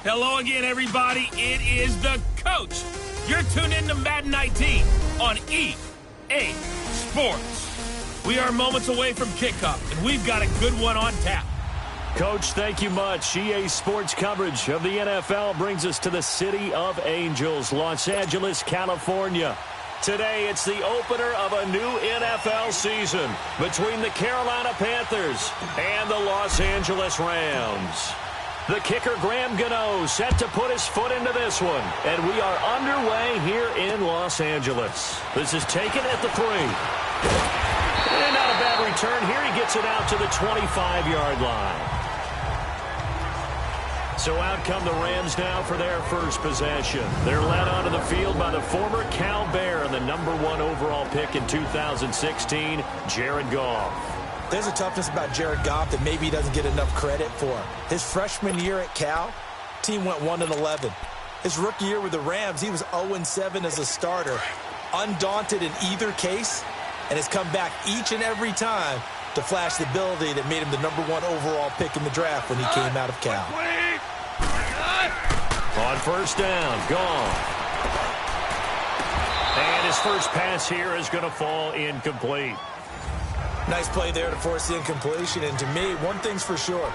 Hello again, everybody. It is the coach. You're tuned in to Madden 19 on EA Sports. We are moments away from kickoff, and we've got a good one on tap. Coach, thank you much. EA Sports coverage of the NFL brings us to the City of Angels, Los Angeles, California. Today, it's the opener of a new NFL season between the Carolina Panthers and the Los Angeles Rams. The kicker, Graham Gano, set to put his foot into this one. And we are underway here in Los Angeles. This is taken at the 3. And not a bad return here. He gets it out to the 25-yard line. So out come the Rams now for their first possession. They're led onto the field by the former Cal Bear and the #1 overall pick in 2016, Jared Goff. There's a toughness about Jared Goff that maybe he doesn't get enough credit for. His freshman year at Cal, team went 1-11. His rookie year with the Rams, he was 0-7 as a starter. Undaunted in either case, and has come back each and every time to flash the ability that made him the #1 overall pick in the draft when he came out of Cal. On first down, gone. And his first pass here is going to fall incomplete. Nice play there to force the incompletion. And to me, one thing's for sure.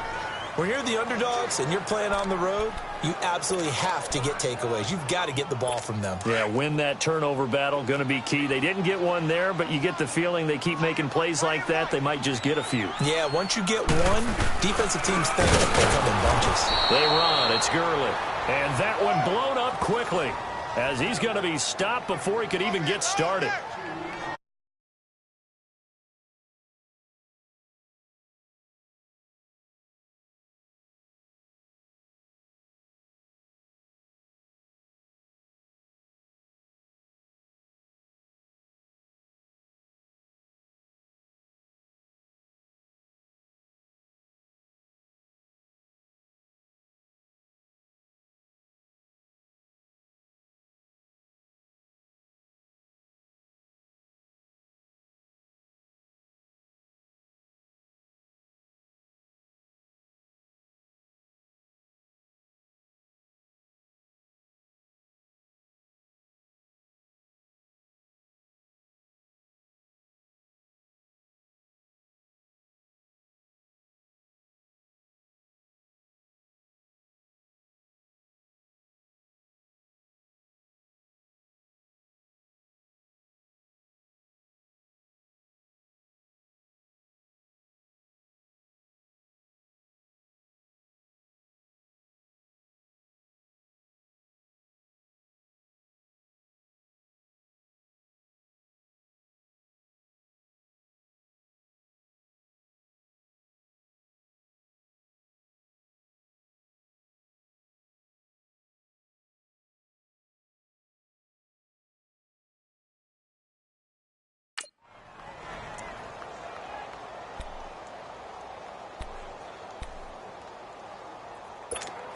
When you're the underdogs and you're playing on the road, you absolutely have to get takeaways. You've got to get the ball from them. Yeah, win that turnover battle, going to be key. They didn't get one there, but you get the feeling they keep making plays like that, they might just get a few. Yeah, once you get one, defensive teams think that they come in bunches. They run. It's Gurley. And that one blown up quickly as he's going to be stopped before he could even get started.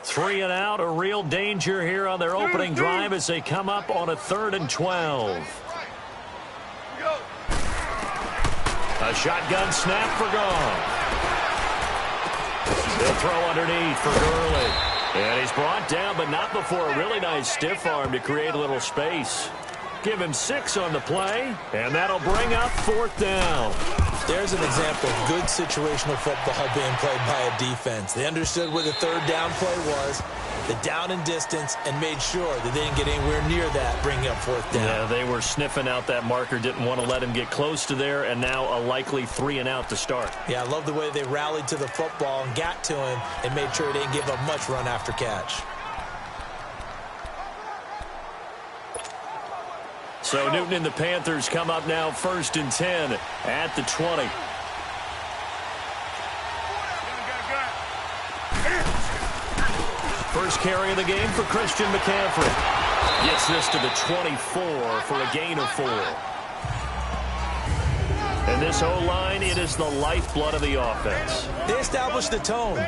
Three and out, a real danger here on their opening drive as they come up on a 3rd and 12. A shotgun snap for Goff. They'll throw underneath for Gurley. And he's brought down, but not before a really nice stiff arm to create a little space. Give him 6 on the play, and that'll bring up 4th down. There's an example of good situational football being played by a defense. They understood where the 3rd down play was, the down and distance, and made sure that they didn't get anywhere near that, bringing up 4th down. Yeah, they were sniffing out that marker, didn't want to let him get close to there, and now a likely 3 and out to start. Yeah, I love the way they rallied to the football and got to him and made sure they didn't give up much run after catch. So Newton and the Panthers come up now 1st and 10 at the 20. First carry of the game for Christian McCaffrey. Gets this to the 24 for a gain of 4. And this O-line, it is the lifeblood of the offense. They established the tone.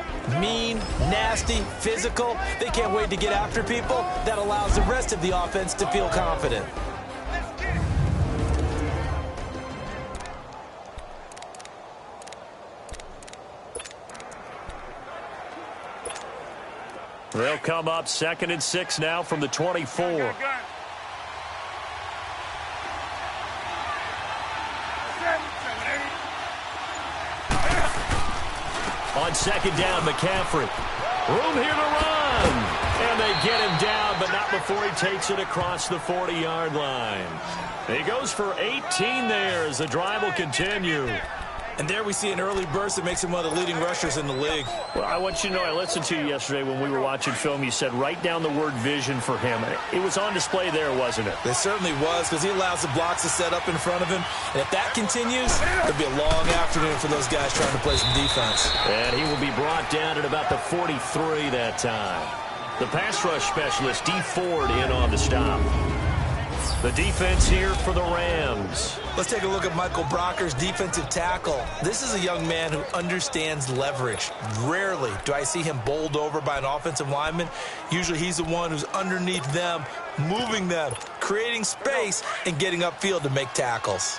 Mean, nasty, physical. They can't wait to get after people. That allows the rest of the offense to feel confident. They'll come up 2nd and 6 now from the 24. On 2nd down, McCaffrey. Room here to run. And they get him down, but not before he takes it across the 40-yard line. He goes for 18 there as the drive will continue. And there we see an early burst that makes him one of the leading rushers in the league. Well, I want you to know, I listened to you yesterday when we were watching film. You said write down the word vision for him. It was on display there, wasn't it? It certainly was, because he allows the blocks to set up in front of him. And if that continues, it'll be a long afternoon for those guys trying to play some defense. And he will be brought down at about the 43 that time. The pass rush specialist, D. Ford, in on the stop. The defense here for the Rams. Let's take a look at Michael Brocker's defensive tackle. This is a young man who understands leverage. Rarely do I see him bowled over by an offensive lineman. Usually he's the one who's underneath them, moving them, creating space, and getting upfield to make tackles.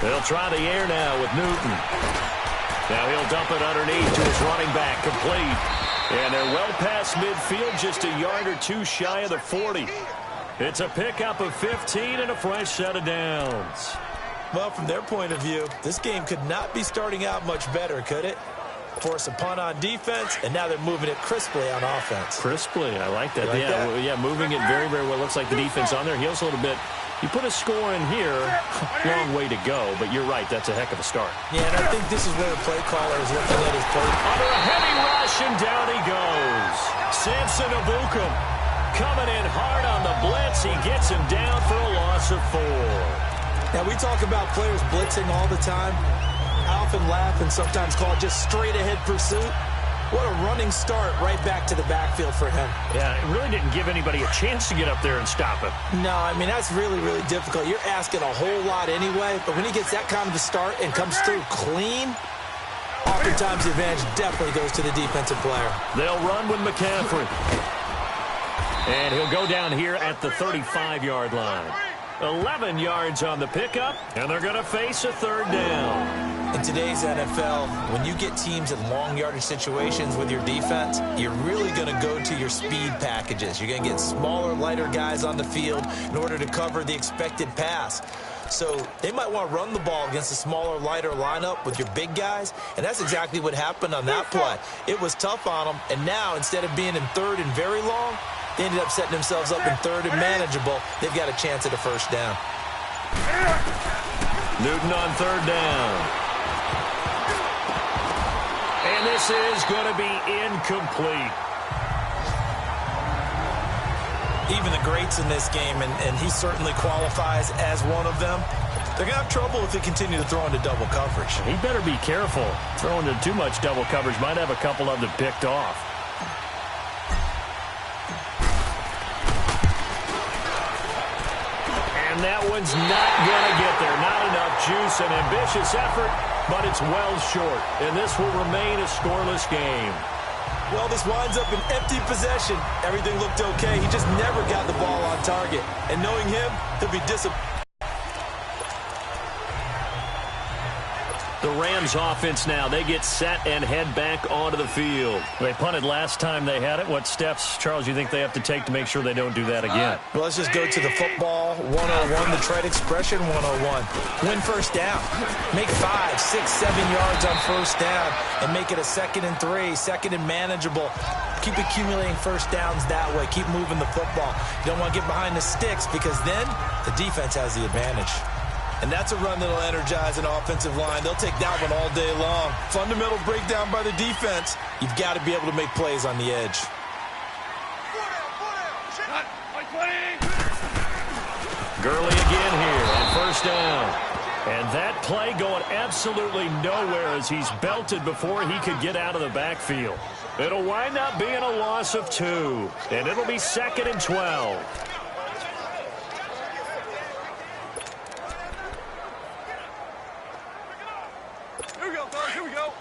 They'll try the air now with Newton. Now he'll dump it underneath to his running back, complete. And they're well past midfield, just a yard or two shy of the 40. It's a pickup of 15 and a fresh set of downs. Well, from their point of view, this game could not be starting out much better, could it? Force a punt on defense, and now they're moving it crisply on offense. Crisply, I like that. Like that? Yeah, moving it very, very well. Looks like the defense on their heels a little bit. You put a score in here, long way to go, but you're right, that's a heck of a start. Yeah, and I think this is where the play caller is looking at his play. Under a heavy rush, and down he goes. Samson Abukum coming in hard on the blitz. He gets him down for a loss of 4. Now, we talk about players blitzing all the time. I often laugh and sometimes call it just straight-ahead pursuit. What a running start right back to the backfield for him. Yeah, it really didn't give anybody a chance to get up there and stop him. No, I mean, that's really, really difficult. You're asking a whole lot anyway, but when he gets that kind of a start and comes through clean, oftentimes the advantage definitely goes to the defensive player. They'll run with McCaffrey. And he'll go down here at the 35-yard line. 11 yards on the pickup, and they're going to face a 3rd down. In today's NFL, when you get teams in long yardage situations with your defense, you're really going to go to your speed packages. You're going to get smaller, lighter guys on the field in order to cover the expected pass. So they might want to run the ball against a smaller, lighter lineup with your big guys, and that's exactly what happened on that play. It was tough on them, and now instead of being in 3rd and very long, they ended up setting themselves up in 3rd and manageable. They've got a chance at a 1st down. Newton on 3rd down. And this is going to be incomplete. Even the greats in this game, and he certainly qualifies as one of them, they're going to have trouble if they continue to throw into double coverage. He better be careful. Throwing into too much double coverage might have a couple of them picked off. And that one's not going to get there. Not enough juice. An ambitious effort, but it's well short. And this will remain a scoreless game. Well, this winds up an empty possession. Everything looked okay. He just never got the ball on target. And knowing him, he'll be disappointed. The Rams offense now, they get set and head back onto the field. They punted last time they had it. What steps, Charles, you think they have to take to make sure they don't do that again? Well, let's just go to the football 101, the trade expression 101. Win 1st down. Make 5, 6, 7 yards on 1st down and make it a 2nd and 3, 2nd and manageable. Keep accumulating 1st downs that way. Keep moving the football. You don't want to get behind the sticks because then the defense has the advantage. And that's a run that'll energize an offensive line. They'll take that one all day long. Fundamental breakdown by the defense. You've got to be able to make plays on the edge. Gurley again here on 1st down. And that play going absolutely nowhere as he's belted before he could get out of the backfield. It'll wind up being a loss of 2. And it'll be 2nd and 12. Here we go.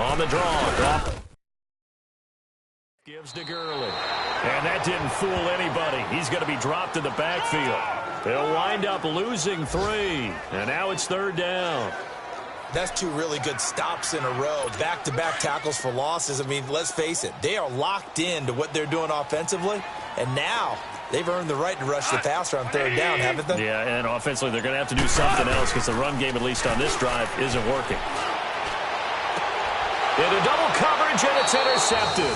On the draw. Drop. Gives to Gurley. And that didn't fool anybody. He's going to be dropped in the backfield. They'll wind up losing 3. And now it's 3rd down. That's 2 really good stops in a row. Back-to-back tackles for losses. I mean, let's face it. They are locked in to what they're doing offensively. And now they've earned the right to rush the passer on 3rd down, haven't they? Yeah, and offensively they're going to have to do something else because the run game, at least on this drive, isn't working. Into double coverage, and it's intercepted.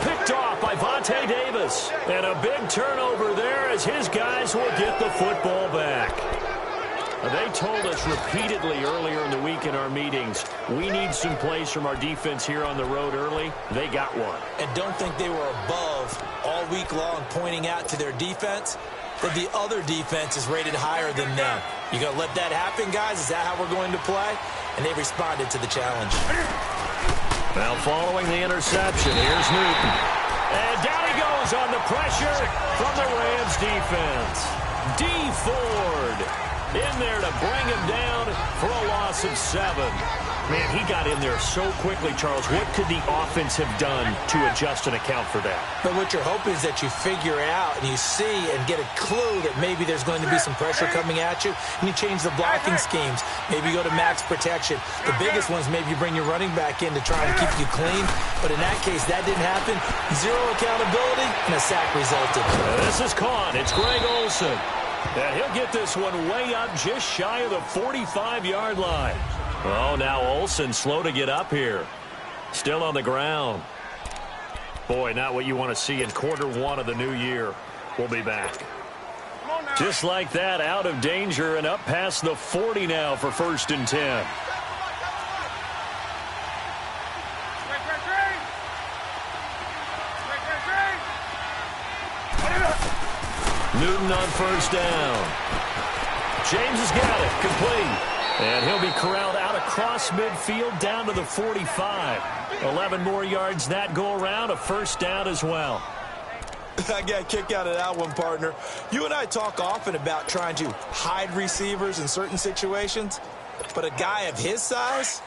Picked off by Vontae Davis. And a big turnover there as his guys will get the football back. They told us repeatedly earlier in the week in our meetings, we need some plays from our defense here on the road early. They got one. And don't think they were above all week long pointing out to their defense that the other defense is rated higher than them. You going to let that happen, guys? Is that how we're going to play? And they responded to the challenge. Now following the interception, here's Newton. And down he goes on the pressure from the Rams defense. D. Ford in there to bring him down for a loss of 7. Man, he got in there so quickly, Charles. What could the offense have done to adjust and account for that? But what you're hoping is that you figure out and you see and get a clue that maybe there's going to be some pressure coming at you, and you change the blocking schemes. Maybe you go to max protection. The biggest ones, maybe you bring your running back in to try and keep you clean. But in that case, that didn't happen. 0 accountability, and a sack resulted. This is caught. It's Greg Olsen. And he'll get this one way up just shy of the 45-yard line. Oh, now Olsen slow to get up here. Still on the ground. Boy, not what you want to see in Q1 of the new year. We'll be back. Just like that, out of danger and up past the 40 now for 1st and 10. Newton on 1st down. James has got it. Complete. And he'll be corralled out across midfield down to the 45. 11 more yards that go around. A 1st down as well. I got a kick out of that one, partner. You and I talk often about trying to hide receivers in certain situations. But a guy of his size,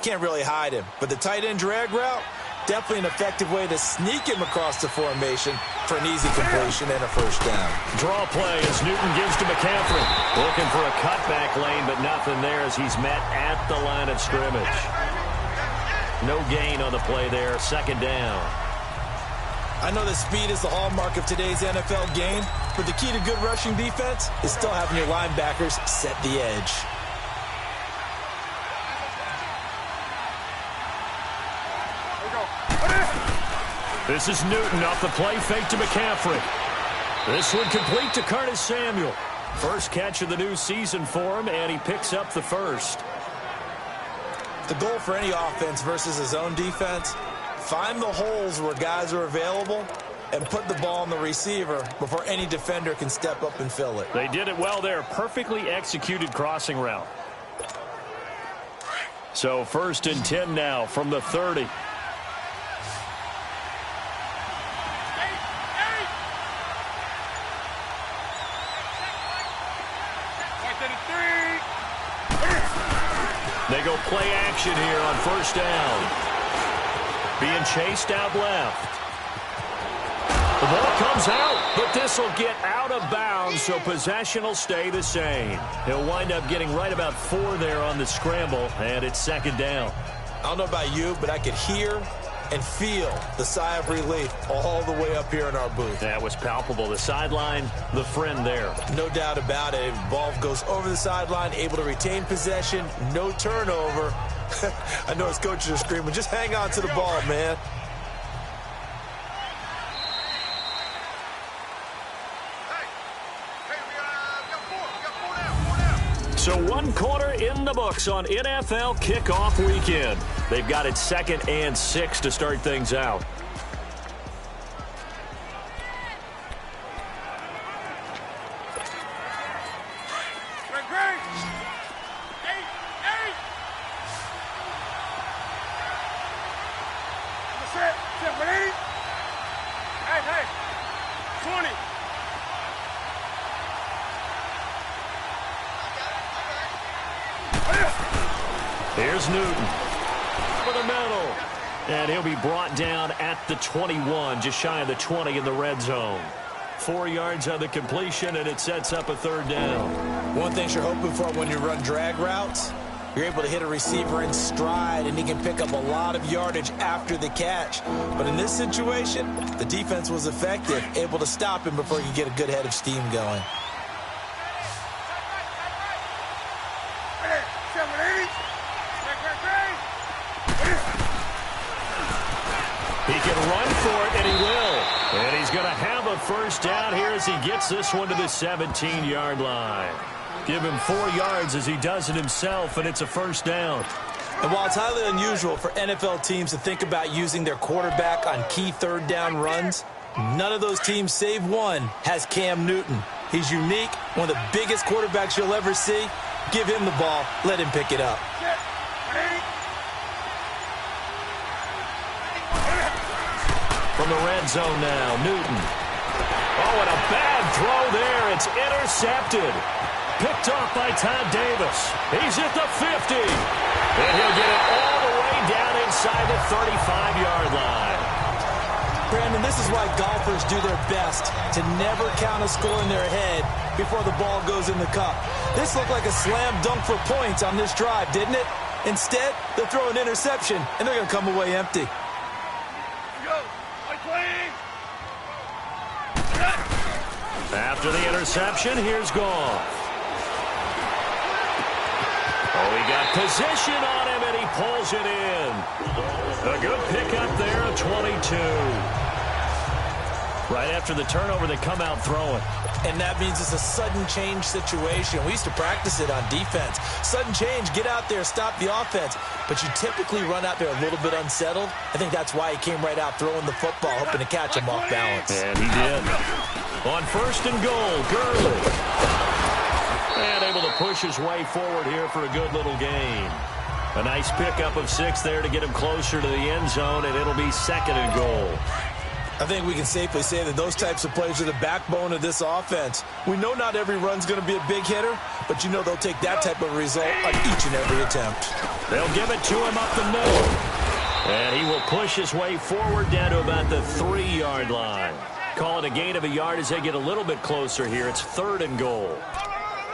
can't really hide him. But the tight end drag route, definitely an effective way to sneak him across the formation for an easy completion and a 1st down. Draw play as Newton gives to McCaffrey. Looking for a cutback lane, but nothing there as he's met at the line of scrimmage. No gain on the play there. 2nd down. I know that speed is the hallmark of today's NFL game, but the key to good rushing defense is still having your linebackers set the edge. This is Newton off the play fake to McCaffrey. This one complete to Curtis Samuel. First catch of the new season for him, and he picks up the 1st. The goal for any offense versus his own defense, find the holes where guys are available and put the ball on the receiver before any defender can step up and fill it. They did it well there. Perfectly executed crossing route. So 1st and 10 now from the 30. They go play action here on 1st down. Being chased out left. The ball comes out, but this will get out of bounds, so possession will stay the same. He'll wind up getting right about 4 there on the scramble, and it's 2nd down. I don't know about you, but I could hear and feel the sigh of relief all the way up here in our booth. That was palpable. The sideline, the friend there. No doubt about it. Ball goes over the sideline, able to retain possession, no turnover. I know his coaches are screaming, just hang on to the ball, man. So 1 quarter in the books on NFL kickoff weekend. They've got it 2nd and 6 to start things out. Hey, 20. Here's Newton. For the middle. And he'll be brought down at the 21, just shy of the 20 in the red zone. 4 yards on the completion, and it sets up a third down. One thing you're hoping for when you run drag routes, you're able to hit a receiver in stride, and he can pick up a lot of yardage after the catch. But in this situation, the defense was effective, able to stop him before he could get a good head of steam going. He can run for it, and he will. And he's going to have a first down here as he gets this one to the 17-yard line. Give him 4 yards as he does it himself, and it's a first down. And while it's highly unusual for NFL teams to think about using their quarterback on key third down runs, none of those teams, save one, has Cam Newton. He's unique, one of the biggest quarterbacks you'll ever see. Give him the ball. Let him pick it up. From the red zone now, Newton. Oh, and a bad throw there. It's intercepted. Picked off by Todd Davis. He's at the 50. And he'll get it all the way down inside the 35-yard line. Brandon, this is why golfers do their best to never count a score in their head before the ball goes in the cup. This looked like a slam dunk for points on this drive, didn't it? Instead, they'll throw an interception, and they're going to come away empty. After the interception, here's Goff. Oh, he got position on him, and he pulls it in. A good pickup there, a 22. Right after the turnover, they come out throwing. And that means it's a sudden change situation. We used to practice it on defense. Sudden change, get out there, stop the offense. But you typically run out there a little bit unsettled. I think that's why he came right out throwing the football, hoping to catch him off balance. And he did. On first and goal, Gurley. And able to push his way forward here for a good little gain. A nice pickup of 6 there to get him closer to the end zone, and it'll be second and goal. I think we can safely say that those types of plays are the backbone of this offense. We know not every run's going to be a big hitter, but you know they'll take that type of result on each and every attempt. They'll give it to him up the middle. And he will push his way forward down to about the 3-yard line. Call it a gain of a yard as they get a little bit closer here. It's third and goal.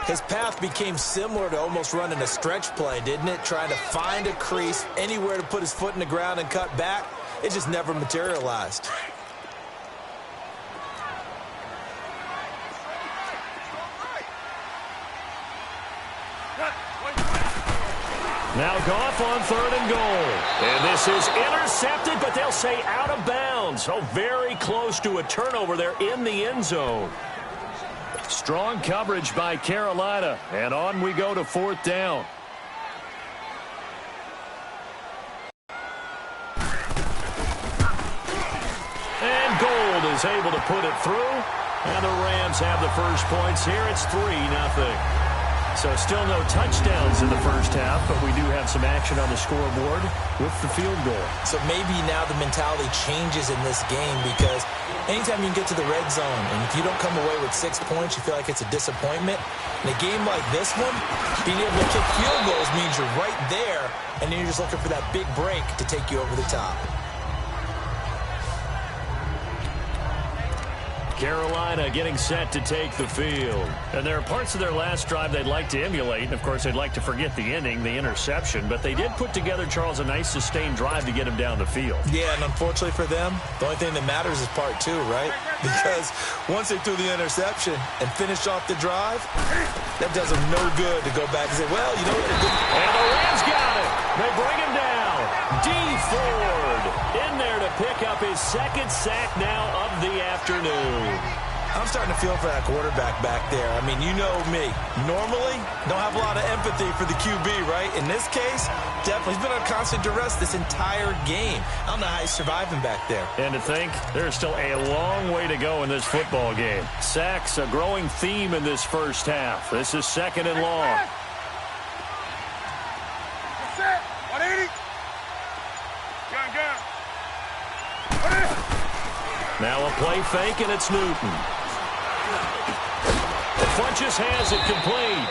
His path became similar to almost running a stretch play, didn't it? Trying to find a crease, anywhere to put his foot in the ground and cut back. It just never materialized. Now Goff on third and goal. And this is intercepted, but they'll say out of bounds. So very close to a turnover there in the end zone. Strong coverage by Carolina. And on we go to fourth down. And Gold is able to put it through. And the Rams have the first points here. It's 3-0. So still no touchdowns in the first half, but we do have some action on the scoreboard with the field goal. So maybe now the mentality changes in this game because anytime you can get to the red zone, and if you don't come away with 6 points, you feel like it's a disappointment. In a game like this one, being able to kick field goals means you're right there, and then you're just looking for that big break to take you over the top. Carolina getting set to take the field. And there are parts of their last drive they'd like to emulate. And, of course, they'd like to forget the inning, the interception. But they did put together, Charles, a nice sustained drive to get him down the field. Yeah, and unfortunately for them, the only thing that matters is part 2, right? Because once they threw the interception and finished off the drive, that does them no good to go back and say, well, you know what? And the Rams got it. They bring him down. D. Ford in there to pick up his second sack now of the afternoon. I'm starting to feel for that quarterback back there. I mean, you know me. Normally, don't have a lot of empathy for the QB, right? In this case, definitely. He's been on constant duress this entire game. I don't know how he's surviving back there. And to think, there's still a long way to go in this football game. Sacks, a growing theme in this first half. This is second and long. Now a play fake, and it's Newton. Funches has it complete.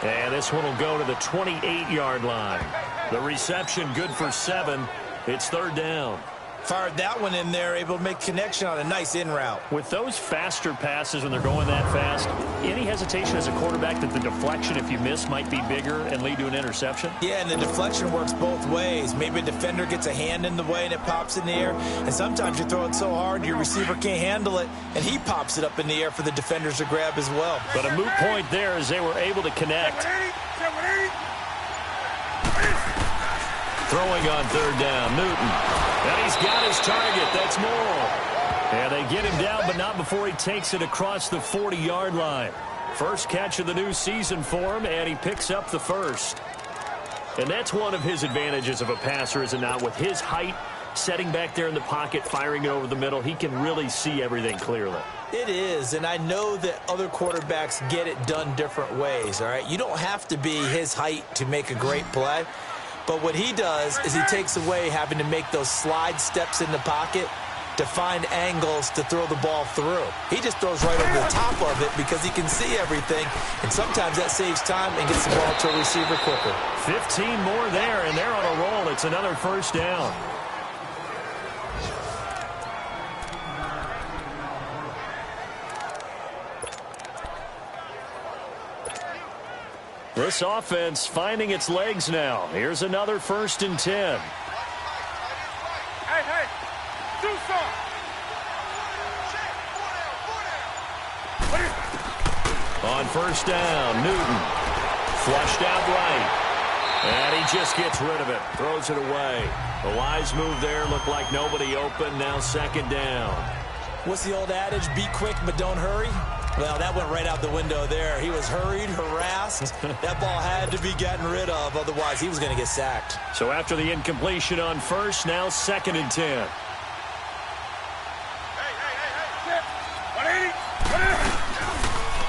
And this one will go to the 28-yard line. The reception good for 7. It's third down. Fired that one in there, able to make connection on a nice in route. With those faster passes when they're going that fast, any hesitation as a quarterback that the deflection, if you miss, might be bigger and lead to an interception? Yeah, and the deflection works both ways. Maybe a defender gets a hand in the way and it pops in the air. And sometimes you throw it so hard your receiver can't handle it, and he pops it up in the air for the defenders to grab as well. But a moot point there as they were able to connect. Throwing on third down, Newton. And he's got his target. That's Morrill. And they get him down, but not before he takes it across the 40-yard line. First catch of the new season for him, and he picks up the first. And that's one of his advantages of a passer, is it not? With his height, setting back there in the pocket, firing it over the middle, he can really see everything clearly. It is, and I know that other quarterbacks get it done different ways, all right? You don't have to be his height to make a great play. But what he does is he takes away having to make those slide steps in the pocket to find angles to throw the ball through. He just throws right over the top of it because he can see everything, and sometimes that saves time and gets the ball to a receiver quicker. 15 more there, and they're on a roll. It's another first down. This offense finding its legs now. Here's another 1st and 10. Hey, do something. On first down, Newton. Flushed out right. And he just gets rid of it. Throws it away. A wise move there. Looked like nobody open. Now 2nd down. What's the old adage? Be quick, but don't hurry. Well, that went right out the window there. He was hurried, harassed. That ball had to be gotten rid of, otherwise he was going to get sacked. So after the incompletion on first, now 2nd and 10.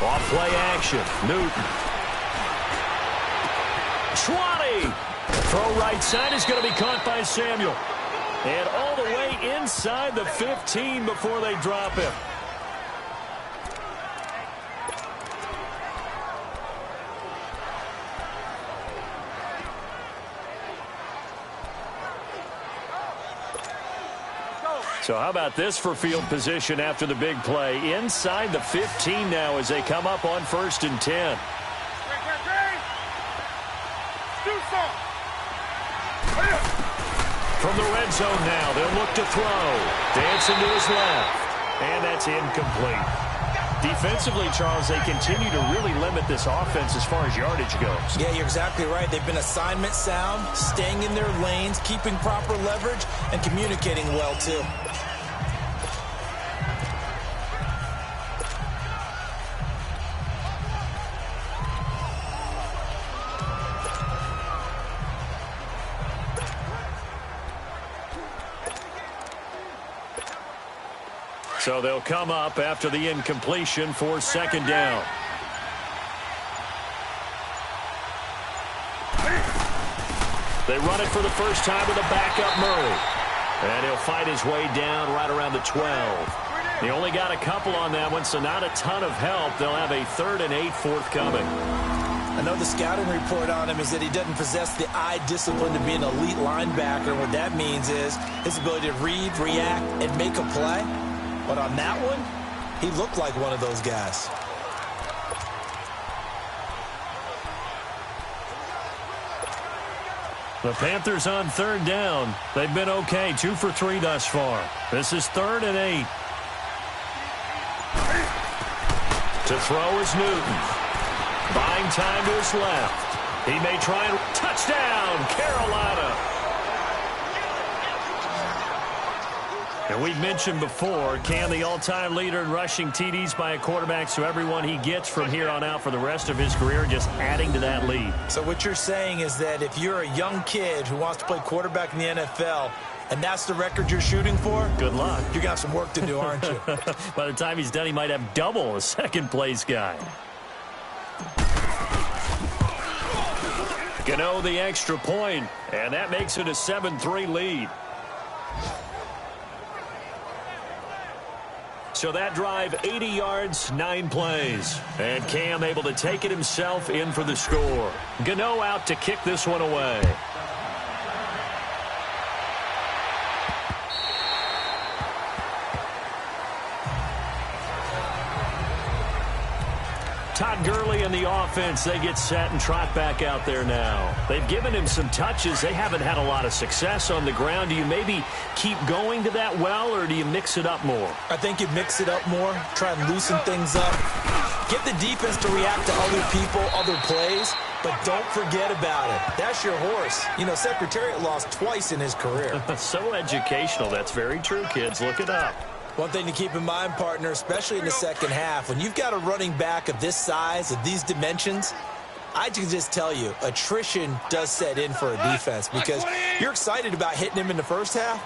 Off play action. Newton. 20. Throw right side is going to be caught by Samuel. And all the way inside the 15 before they drop him. So how about this for field position after the big play? Inside the 15 now as they come up on 1st and 10. From the red zone now, they'll look to throw. Dancing to his left. And that's incomplete. Defensively, Charles, they continue to really limit this offense as far as yardage goes. Yeah, you're exactly right. They've been assignment sound, staying in their lanes, keeping proper leverage, and communicating well, too. So they'll come up after the incompletion for 2nd down. They run it for the first time with a backup Murray. And he'll fight his way down right around the 12. He only got a couple on that one, so not a ton of help. They'll have a 3rd and 8 forthcoming. I know the scouting report on him is that he doesn't possess the eye discipline to be an elite linebacker. What that means is his ability to read, react, and make a play. But on that one, he looked like one of those guys. The Panthers on 3rd down. They've been okay, 2 for 3 thus far. This is 3rd and 8. To throw is Newton. Buying time to his left. He may try and touchdown, Carolina. And we've mentioned before, Cam, the all-time leader in rushing TDs by a quarterback, so everyone he gets from here on out for the rest of his career just adding to that lead. So what you're saying is that if you're a young kid who wants to play quarterback in the NFL, and that's the record you're shooting for, good luck. You're going to have some work to do, aren't you? By the time he's done, he might have double a second-place guy. Gano the extra point, and that makes it a 7-3 lead. So that drive, 80 yards, 9 plays. And Cam able to take it himself in for the score. Gano out to kick this one away. Todd Gurley and the offense, they get set and trot back out there now. They've given him some touches. They haven't had a lot of success on the ground. Do you maybe keep going to that well, or do you mix it up more? I think you mix it up more, try and loosen things up. Get the defense to react to other people, other plays, but don't forget about it. That's your horse. You know, Secretariat lost twice in his career. So educational. That's very true, kids. Look it up. One thing to keep in mind, partner, especially in the second half, when you've got a running back of this size, of these dimensions, I can just tell you, attrition does set in for a defense because you're excited about hitting him in the first half.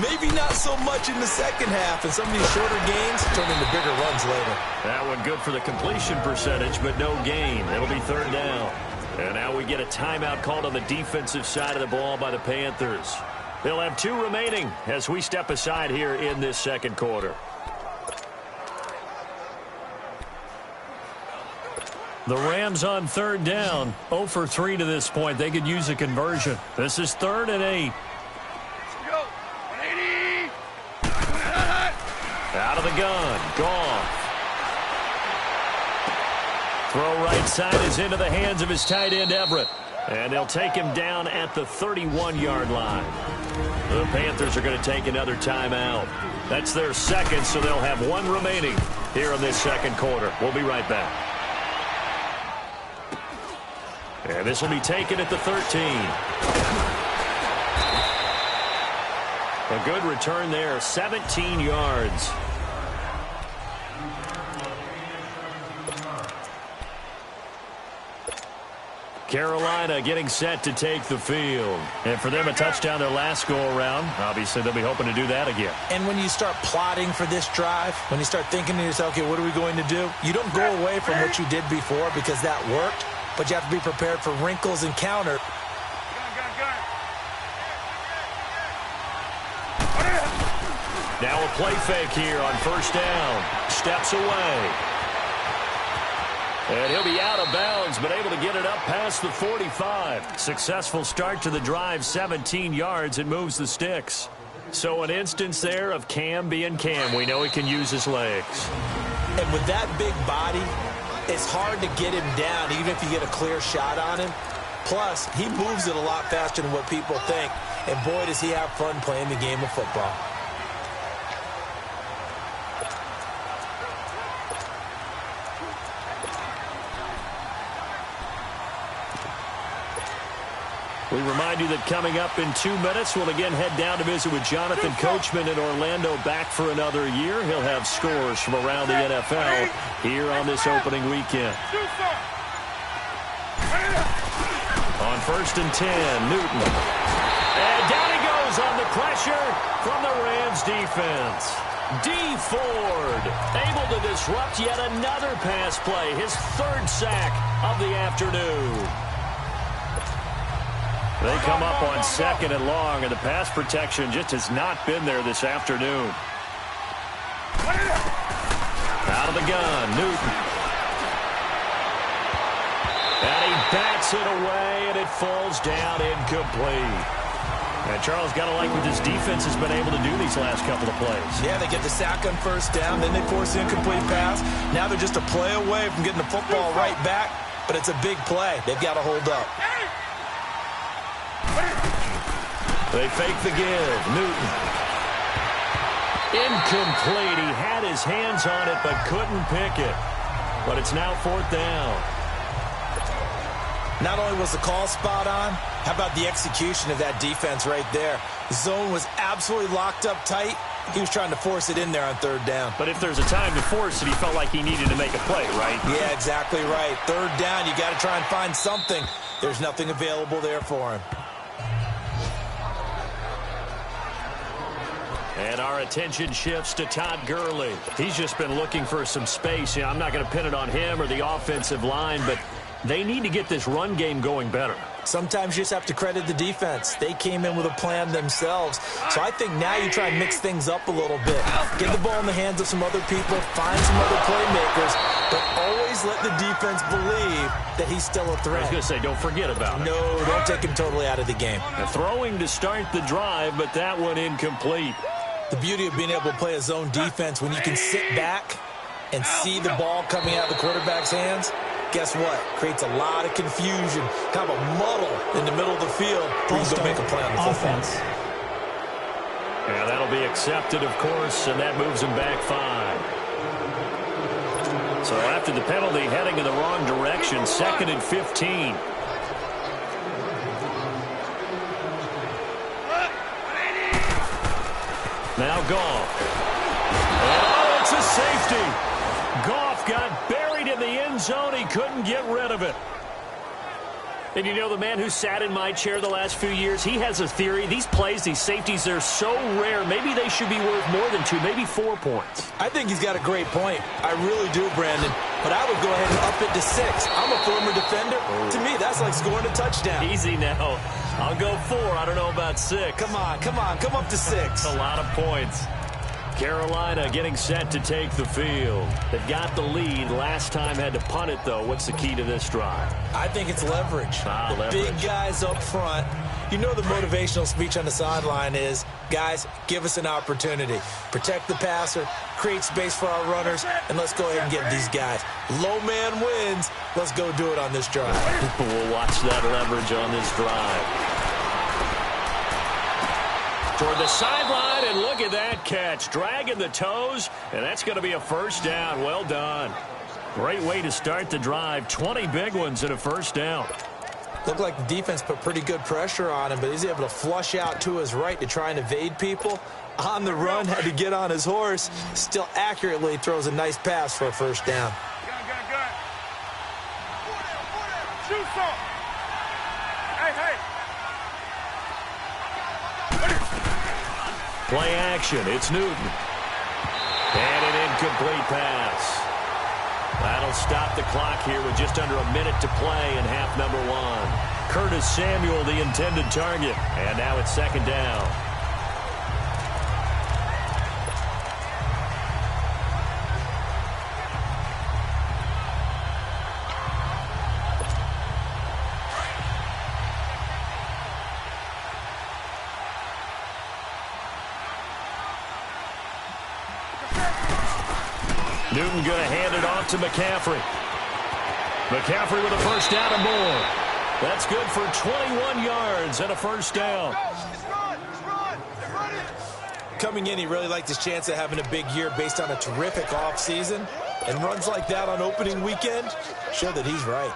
Maybe not so much in the second half, and some of these shorter gains turn into bigger runs later. That one good for the completion percentage, but no gain. It'll be third down. And now we get a timeout called on the defensive side of the ball by the Panthers. They'll have 2 remaining as we step aside here in this second quarter. The Rams on third down, 0 for 3 to this point. They could use a conversion. This is 3rd and 8. Out of the gun, Goff. Throw right side is into the hands of his tight end, Everett. And they'll take him down at the 31-yard line. The Panthers are going to take another timeout. That's their second, so they'll have 1 remaining here in this second quarter. We'll be right back. And this will be taken at the 13. A good return there, 17 yards. Carolina getting set to take the field. And for them, a touchdown their last go-around. Obviously, they'll be hoping to do that again. And when you start plotting for this drive, when you start thinking to yourself, okay, what are we going to do? You don't go away from what you did before because that worked, but you have to be prepared for wrinkles and counter. Now a play fake here on first down. Steps away. And he'll be out of bounds, but able to get it up past the 45. Successful start to the drive, 17 yards, and moves the sticks. So an instance there of Cam being Cam. We know he can use his legs. And with that big body, it's hard to get him down, even if you get a clear shot on him. Plus, he moves it a lot faster than what people think. And boy, does he have fun playing the game of football. We remind you that coming up in 2 minutes, we'll again head down to visit with Jonathan Coachman in Orlando, back for another year. He'll have scores from around the NFL here on this opening weekend. On 1st and 10, Newton. And down he goes on the pressure from the Rams defense. D. Ford able to disrupt yet another pass play, his 3rd sack of the afternoon. They come up on 2nd and long, and the pass protection just has not been there this afternoon. Out of the gun, Newton. And he bats it away, and it falls down incomplete. And Charles, got to like what this defense has been able to do these last couple of plays. Yeah, they get the sack on first down, then they force the incomplete pass. Now they're just a play away from getting the football right back, but it's a big play. They've got to hold up. They fake the give. Newton. Incomplete. He had his hands on it but couldn't pick it. But it's now 4th down. Not only was the call spot on, how about the execution of that defense right there? The zone was absolutely locked up tight. He was trying to force it in there on 3rd down. But if there's a time to force it, he felt like he needed to make a play, right? Yeah, exactly right. 3rd down, you got to try and find something. There's nothing available there for him. And our attention shifts to Todd Gurley. He's just been looking for some space. I'm not going to pin it on him or the offensive line, but they need to get this run game going better. Sometimes you just have to credit the defense. They came in with a plan themselves. So I think now you try and mix things up a little bit. Get the ball in the hands of some other people, find some other playmakers, but always let the defense believe that he's still a threat. I was going to say, don't forget about it. No, don't take him totally out of the game. And throwing to start the drive, but that one incomplete. The beauty of being able to play a zone defense when you can sit back and see the ball coming out of the quarterback's hands, guess what? Creates a lot of confusion, kind of a muddle in the middle of the field where you can make a play on the football. Yeah, that'll be accepted, of course, and that moves him back 5. So after the penalty, heading in the wrong direction, 2nd and 15. Now Goff. Oh, it's a safety. Goff got buried in the end zone. He couldn't get rid of it. And you know, the man who sat in my chair the last few years, he has a theory. These plays, these safeties, they're so rare. Maybe they should be worth more than 2, maybe 4 points. I think he's got a great point. I really do, Brandon. But I would go ahead and up it to 6. I'm a former defender. Oh. To me, that's like scoring a touchdown. Easy now. I'll go 4. I don't know about 6. Come on. Come up to 6. That's a lot of points. Carolina getting set to take the field. They've got the lead. Last time had to punt it, though. What's the key to this drive? I think it's leverage. The big guys up front. You know the motivational speech on the sideline is, guys, give us an opportunity. Protect the passer, create space for our runners, and let's go ahead and get these guys. Low man wins. Let's go do it on this drive. We'll watch that leverage on this drive. Toward the sideline, and look at that catch. Dragging the toes, and that's going to be a first down. Well done. Great way to start the drive. 20 big ones and a first down. Looked like the defense put pretty good pressure on him, but he's able to flush out to his right to try and evade people. On the run, had to get on his horse. Still accurately throws a nice pass for a first down. Gun. Shoot some. Hey. Play action. It's Newton. And an incomplete pass. That'll stop the clock here with just under a minute to play in half number 1. Curtis Samuel, the intended target. And now it's 2nd down. Newton going to hand it off to McCaffrey. McCaffrey with a first down and more. That's good for 21 yards and a first down. Coming in, he really liked his chance of having a big year based on a terrific offseason. And runs like that on opening weekend show that he's right.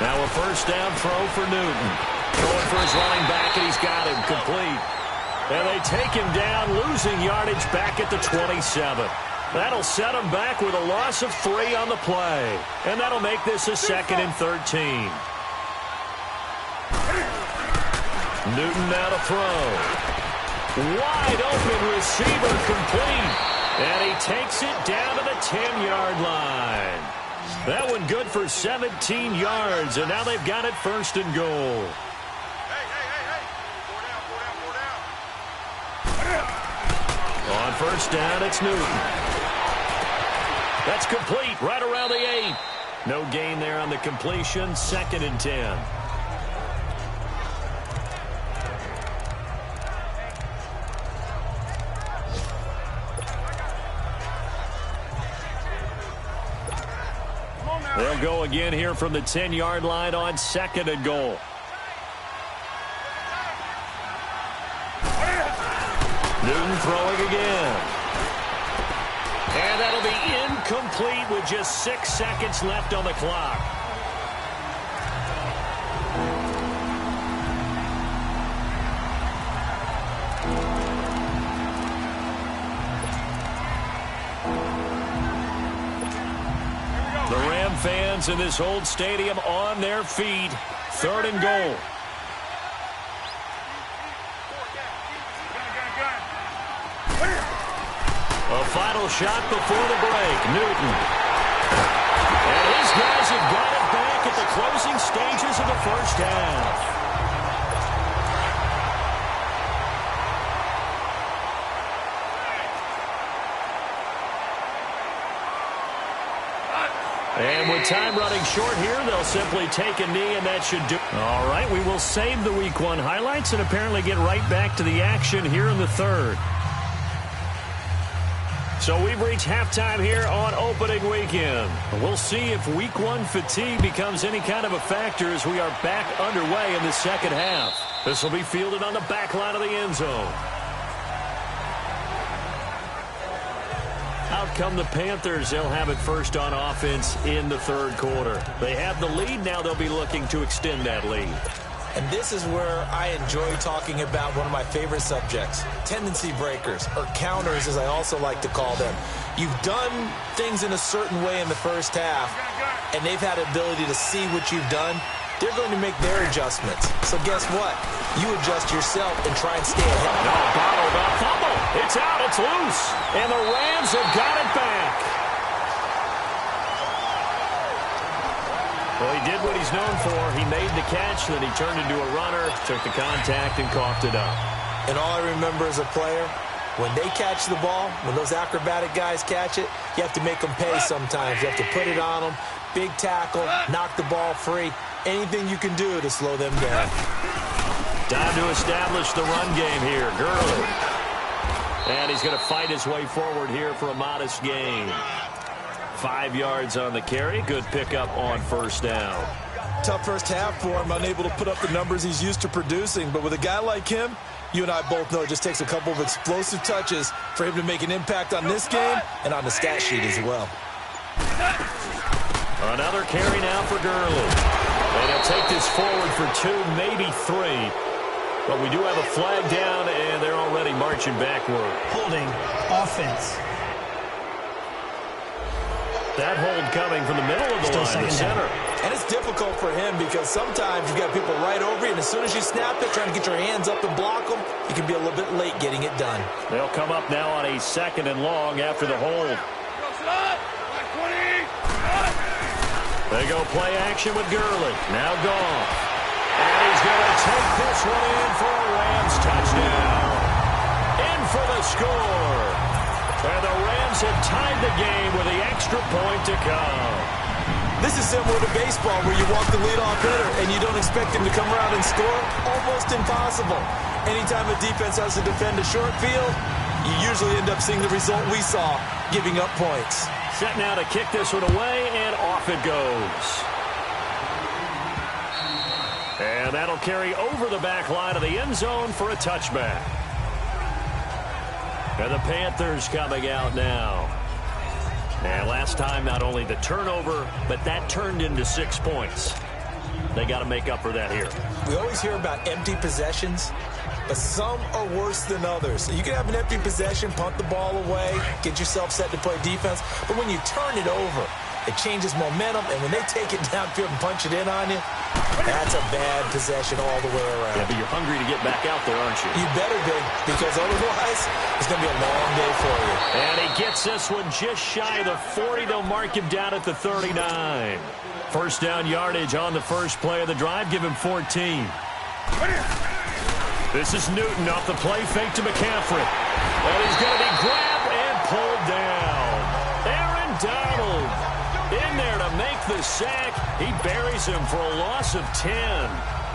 Now a first down throw for Newton. Going for his running back, and he's got him complete. And they take him down, losing yardage back at the 27. That'll set him back with a loss of 3 on the play. And that'll make this a 2nd and 13. Newton now to throw. Wide open receiver complete. And he takes it down to the 10-yard line. That one good for 17 yards, and now they've got it 1st and goal. On first down, it's Newton. That's complete right around the 8. No gain there on the completion, 2nd and 10. They'll go again here from the 10-yard line on 2nd and goal. Newton throwing again. And that'll be incomplete with just 6 seconds left on the clock. The Ram fans in this old stadium on their feet. 3rd and goal. A final shot before the break. Newton. And his guys have got it back at the closing stages of the first half. And And with time running short here, they'll simply take a knee, and that should do. All right, we will save the Week 1 highlights and apparently get right back to the action here in the third. So we've reached halftime here on opening weekend. We'll see if Week 1 fatigue becomes any kind of a factor as we are back underway in the second half. This will be fielded on the back line of the end zone. Out come the Panthers. They'll have it first on offense in the third quarter. They have the lead. Now they'll be looking to extend that lead. And this is where I enjoy talking about one of my favorite subjects, tendency breakers, or counters as I also like to call them. You've done things in a certain way in the first half, and they've had the ability to see what you've done. They're going to make their adjustments. So guess what? You adjust yourself and try and stay ahead. No, bottled up fumble. It's out. It's loose. And the Rams have got it back. Well, he did what he's known for. He made the catch, then he turned into a runner, took the contact, and coughed it up. And all I remember as a player, when they catch the ball, when those acrobatic guys catch it, you have to make them pay sometimes. You have to put it on them, big tackle, knock the ball free. Anything you can do to slow them down. Time to establish the run game here. Gurley. And he's going to fight his way forward here for a modest gain. 5 yards on the carry. Good pickup on first down. Tough first half for him, unable to put up the numbers he's used to producing. But with a guy like him, you and I both know it just takes a couple of explosive touches for him to make an impact on this game and on the stat sheet as well. Another carry now for Gurley. And he'll take this forward for 2, maybe 3. But we do have a flag down, and they're already marching backward. Holding offense. That hold coming from the middle of the line, the center. And it's difficult for him because sometimes you've got people right over you, and as soon as you snap it, trying to get your hands up and block them, you can be a little bit late getting it done. They'll come up now on a 2nd and long after the hold. They go play action with Gurley. Now Goff. And he's going to take this one in for a Rams touchdown. In for the score. And the Rams have tied the game with the extra point to come. This is similar to baseball where you walk the leadoff hitter and you don't expect him to come around and score. Almost impossible. Anytime a defense has to defend a short field, you usually end up seeing the result we saw, giving up points. Set now to kick this one away, and off it goes. And that'll carry over the back line of the end zone for a touchback. And the Panthers coming out now. And last time, not only the turnover, but that turned into 6 points. They got to make up for that here. We always hear about empty possessions, but some are worse than others. You can have an empty possession, punt the ball away, get yourself set to play defense, but when you turn it over, it changes momentum, and when they take it downfield and punch it in on you, that's a bad possession all the way around. Yeah, but you're hungry to get back out there, aren't you? You better be, because otherwise, it's going to be a long day for you. And he gets this one just shy of the 40. They'll mark him down at the 39. First down yardage on the first play of the drive. Give him 14. This is Newton off the play fake to McCaffrey. And he's going to be grabbed and pulled down. Aaron Donald in there to make the sack. He buries him for a loss of 10.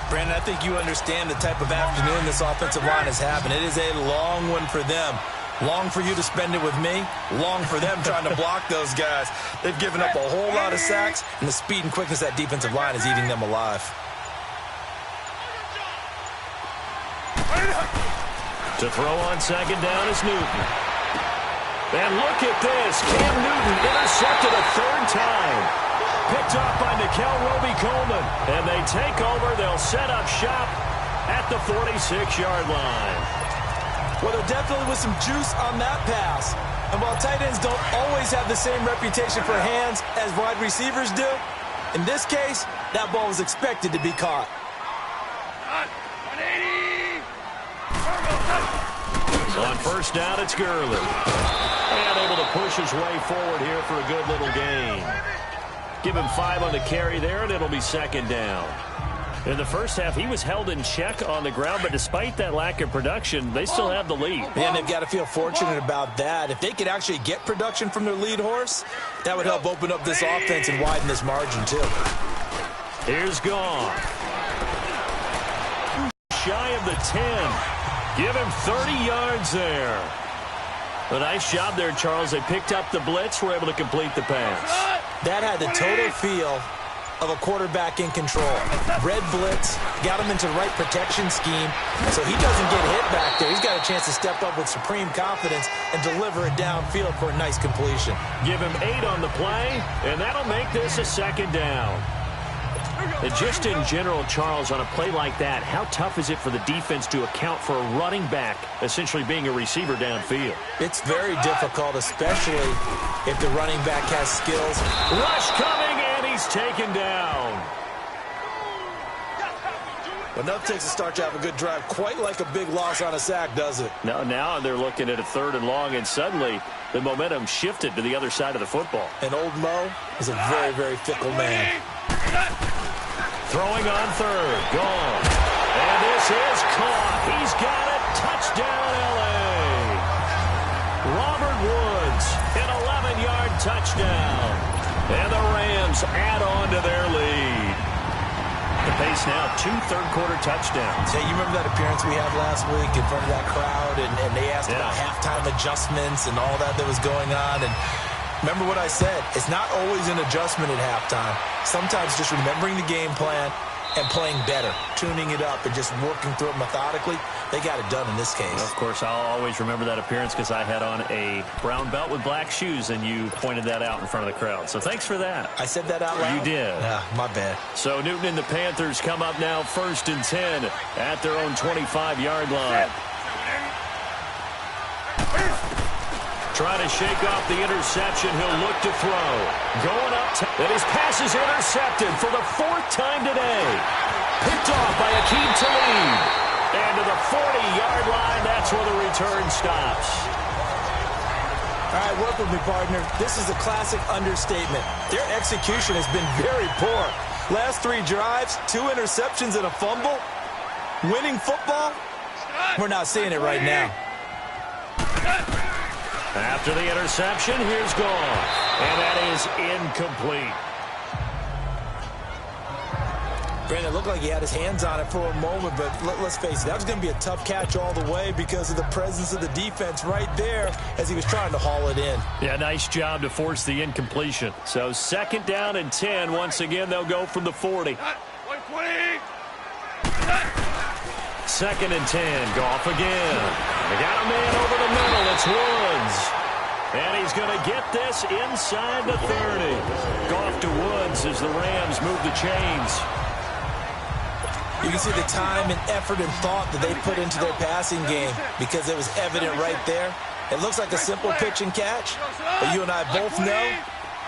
Brandon, I think you understand the type of afternoon this offensive line is having. It is a long one for them. Long for you to spend it with me. Long for them trying to block those guys. They've given up a whole lot of sacks, and the speed and quickness of that defensive line is eating them alive. To throw on second down is Newton. And look at this. Cam Newton intercepted a 3rd time. Picked off by Nickel Roby-Coleman. And they take over. They'll set up shop at the 46-yard line. Well, there definitely was some juice on that pass. And while tight ends don't always have the same reputation for hands as wide receivers do, in this case, that ball was expected to be caught. On first down, it's Gurley. And able to push his way forward here for a good little gain. Give him 5 on the carry there, and it'll be 2nd down. In the first half, he was held in check on the ground, but despite that lack of production, they still have the lead. And they've got to feel fortunate about that. If they could actually get production from their lead horse, that would help open up this offense and widen this margin, too. Here's Goff. Shy of the 10. Give him 30 yards there. A nice job there, Charles. They picked up the blitz, were able to complete the pass. That had the total feel of a quarterback in control. Red blitz, got him into the right protection scheme, so he doesn't get hit back there. He's got a chance to step up with supreme confidence and deliver it downfield for a nice completion. Give him 8 on the play, and that'll make this a second down. And just in general, Charles, on a play like that, how tough is it for the defense to account for a running back essentially being a receiver downfield? It's very difficult, especially if the running back has skills. Rush coming, and he's taken down. But nothing takes a start to have a good drive, quite like a big loss on a sack, does it? Now they're looking at a 3rd and long, and suddenly the momentum shifted to the other side of the football. And old Mo is a very, very fickle man. Throwing on 3rd, gone. And this is caught. He's got it. Touchdown, L.A. Robert Woods, an 11-yard touchdown. And the Rams add on to their lead. The pace now, 2 third-quarter touchdowns. Hey, you remember that appearance we had last week in front of that crowd, and they asked about halftime adjustments and all that was going on, and remember what I said. It's not always an adjustment at halftime. Sometimes just remembering the game plan and playing better, tuning it up and just working through it methodically. They got it done in this case. Of course, I'll always remember that appearance because I had on a brown belt with black shoes, and you pointed that out in front of the crowd. So thanks for that. I said that out loud? You did. My bad. So Newton and the Panthers come up now 1st and 10 at their own 25-yard line. Trying to shake off the interception. He'll look to throw. Going up. And his pass is intercepted for the 4th time today. Picked off by Akeem Talib. And to the 40-yard line, that's where the return stops. All right, work with me, partner. This is a classic understatement. Their execution has been very poor. Last 3 drives, 2 interceptions and a fumble. Winning football? We're not seeing it right now. After the interception, here's Goff. And that is incomplete. Granted, it looked like he had his hands on it for a moment, but let's face it, that was going to be a tough catch all the way because of the presence of the defense right there as he was trying to haul it in. Yeah, nice job to force the incompletion. So 2nd down and 10. Once again, they'll go from the 40. 120. 2nd and 10. Goff again. They got a man over the middle. It's Woods. And he's going to get this inside the 30. Goff to Woods as the Rams move the chains. You can see the time and effort and thought that they put into their passing game because it was evident right there. It looks like a simple pitch and catch, but you and I both know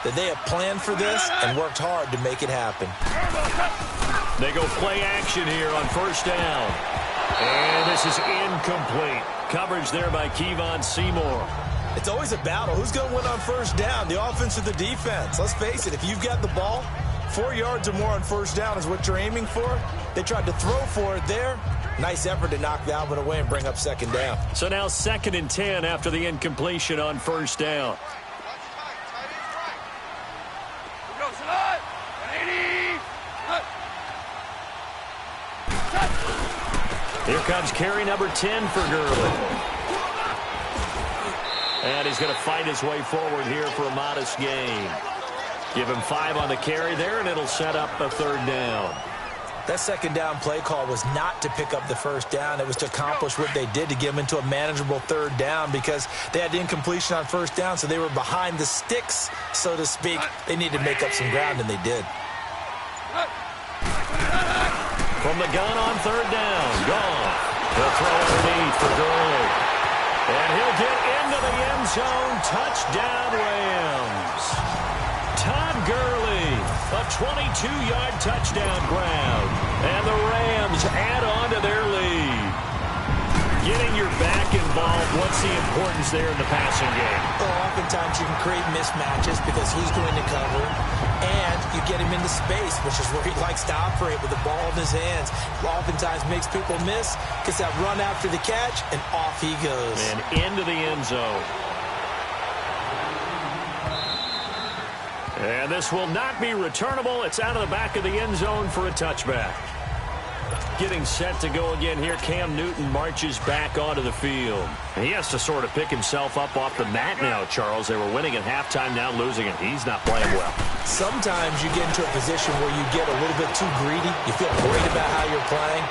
that they have planned for this and worked hard to make it happen. They go play action here on 1st down. And this is incomplete. Coverage there by Kevon Seymour. It's always a battle. Who's going to win on 1st down, the offense or the defense? Let's face it, if you've got the ball, 4 yards or more on 1st down is what you're aiming for. They tried to throw for it there. Nice effort to knock that one away and bring up 2nd down. So now 2nd and 10 after the incompletion on 1st down. Here comes carry number 10 for Gurley. And he's going to fight his way forward here for a modest gain. Give him 5 on the carry there, and it'll set up a 3rd down. That 2nd down play call was not to pick up the 1st down. It was to accomplish what they did to get them into a manageable 3rd down because they had the incompletion on 1st down, so they were behind the sticks, so to speak. They needed to make up some ground, and they did. From the gun on 3rd down, Goff. He'll throw underneath for Gurley. And he'll get into the end zone. Touchdown, Rams. Todd Gurley, a 22-yard touchdown grab. And the Rams add on to their lead. Getting your back involved ball. What's the importance there in the passing game? Well, oftentimes you can create mismatches because he's going to cover, and you get him into space, which is where he likes to operate with the ball in his hands. Oftentimes makes people miss, gets that run after the catch, and off he goes. And into the end zone. And this will not be returnable. It's out of the back of the end zone for a touchback. Getting set to go again here, Cam Newton marches back onto the field. And he has to sort of pick himself up off the mat now, Charles. They were winning at halftime, now losing it. He's not playing well. Sometimes you get into a position where you get a little bit too greedy. You feel great about how you're playing.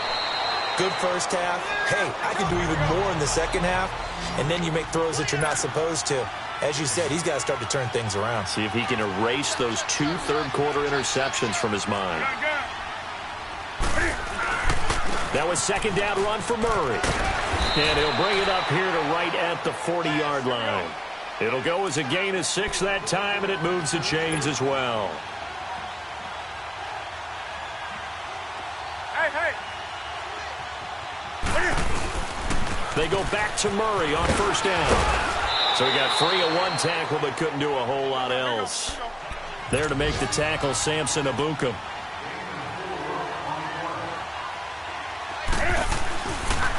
Good first half. Hey, I can do even more in the second half. And then you make throws that you're not supposed to. As you said, he's got to start to turn things around. See if he can erase those 2 third-quarter interceptions from his mind. That was second down run for Murray. And he'll bring it up here to right at the 40-yard line. It'll go as a gain of 6 that time, and it moves the chains as well. Hey. They go back to Murray on first down. So he got free of 1 tackle, but couldn't do a whole lot else. There to make the tackle, Samson Abukum.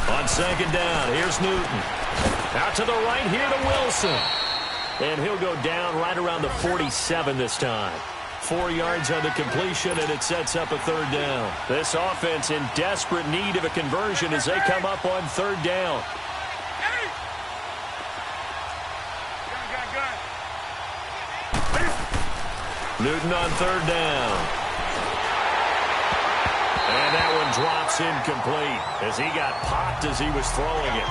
On second down, here's Newton. Out to the right here to Wilson. And he'll go down right around the 47 this time. 4 yards on the completion, and it sets up a third down. This offense in desperate need of a conversion as they come up on third down. Newton on third down. And that one drops incomplete as he got popped as he was throwing it.